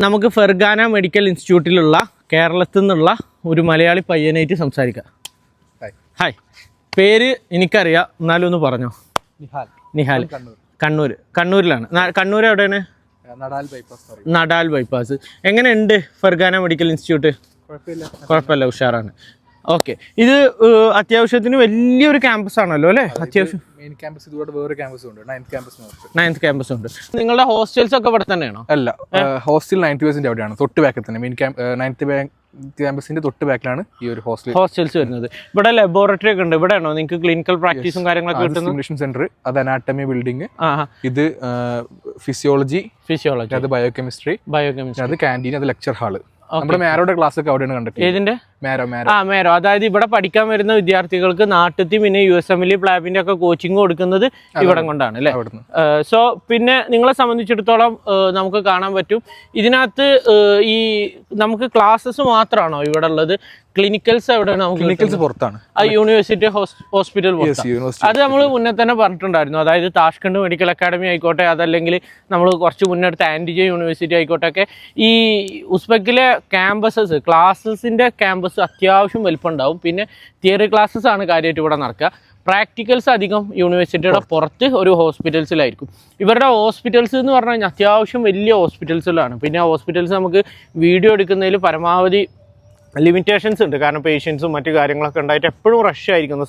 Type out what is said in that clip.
നമുക്ക് Fergana medical ഇൻസ്റ്റിറ്റ്യൂട്ടിലുള്ള കേരളത്തിൽ നിന്നുള്ള ഒരു മലയാളി പയ്യനായിട്ട് സംസാരിക്കാം. ഹായ്, പേര് എനിക്കറിയാം, എന്നാലും ഒന്ന് പറഞ്ഞോ. നിഹാൽ. കണ്ണൂരിലാണ്. കണ്ണൂർ എവിടെയാണ്? നടാൽ ബൈപ്പാസ്. എങ്ങനെയുണ്ട് ഫെർഗാന മെഡിക്കൽ ഇൻസ്റ്റിറ്റ്യൂട്ട്? കുഴപ്പമില്ല, ഉഷാറാണ്. ഓക്കെ, ഇത് അത്യാവശ്യത്തിന് വലിയൊരു ക്യാമ്പസ് ആണല്ലോ അല്ലേ? അത്യാവശ്യം നയൻത് ക്യാമ്പസ് ഉണ്ട്. നിങ്ങളുടെ ഹോസ്റ്റൽസ് ഒക്കെ ഇവിടെ തന്നെയാണോ? അല്ല, ഹോസ്റ്റൽ 90% അവിടെയാണ്, തൊട്ട് ബാക്കിൽ തന്നെ. മെയിൻ നയൻത് ക്യാമ്പസിന്റെ തൊട്ട് ബാക്കിലാണ് ഈ ഒരു ഹോസ്റ്റൽസ് വരുന്നത്. ഇവിടെ ലബോറട്ടറി ഒക്കെ ഉണ്ട്. ഇവിടെയാണോ നിങ്ങൾക്ക് ക്ലിനിക്കൽ പ്രാക്ടീസും കാര്യങ്ങളൊക്കെ കിട്ടുന്നത്? സെന്റർ, അത് അനാട്ടമി ബിൽഡിംഗ്, ഇത് ഫിസിയോളജി, അത് ബയോകെമിസ്ട്രി, അത് ക്യാൻറ്റീൻ, അത് ലെക്ചർ ഹാള്. നമ്മുടെ മാരോയുടെ ക്ലാസ് ഒക്കെ അവിടെയാണ് കണ്ടത്. ഏതിന്റെ? മേരോ. അതായത് ഇവിടെ പഠിക്കാൻ വരുന്ന വിദ്യാർത്ഥികൾക്ക് നാട്ടിൽ പിന്നെ USMLE പ്ലാബിന്റെ ഒക്കെ കോച്ചിങ് കൊടുക്കുന്നത് ഇവിടം കൊണ്ടാണ് അല്ലേ? സോ പിന്നെ നിങ്ങളെ സംബന്ധിച്ചിടത്തോളം നമുക്ക് കാണാൻ പറ്റും ഇതിനകത്ത് ഈ നമുക്ക് ക്ലാസ്സസ് മാത്രമാണോ ഇവിടെ ഉള്ളത്? ക്ലിനിക്കൽസ് എവിടെയാണ്? ക്ലിനിക്കൽസ് പുറത്താണ്. ആ യൂണിവേഴ്സിറ്റി ഹോസ്പിറ്റൽ അത് നമ്മൾ മുന്നേ തന്നെ പറഞ്ഞിട്ടുണ്ടായിരുന്നു. അതായത് താഷ്കണ്ട് മെഡിക്കൽ അക്കാഡമി ആയിക്കോട്ടെ, അതല്ലെങ്കിൽ നമ്മൾ കുറച്ച് മുന്നെടുത്ത ആൻറ്റിജെ യൂണിവേഴ്സിറ്റി ആയിക്കോട്ടെ ഒക്കെ, ഈ ഉസ്ബെക്കിലെ ക്യാമ്പസസ്, ക്ലാസ്സസിൻ്റെ ക്യാമ്പസ് അത്യാവശ്യം വലിപ്പമുണ്ടാവും. പിന്നെ തിയറി ക്ലാസ്സസ് ആണ് കാര്യമായിട്ട് ഇവിടെ നടക്കുക. പ്രാക്ടിക്കൽസ് അധികം യൂണിവേഴ്സിറ്റിയുടെ പുറത്ത് ഒരു ഹോസ്പിറ്റൽസിലായിരിക്കും. ഇവരുടെ ഹോസ്പിറ്റൽസ് എന്ന് പറഞ്ഞു കഴിഞ്ഞാൽ അത്യാവശ്യം വലിയ ഹോസ്പിറ്റൽസിലാണ്. പിന്നെ ഹോസ്പിറ്റൽസ് നമുക്ക് വീഡിയോ എടുക്കുന്നതിൽ പരമാവധി ലിമിറ്റേഷൻസ് ഉണ്ട്. കാരണം പേഷ്യൻസും മറ്റു കാര്യങ്ങളൊക്കെ ഉണ്ടായിട്ട് എപ്പോഴും റഷ് ആയിരിക്കുന്നു.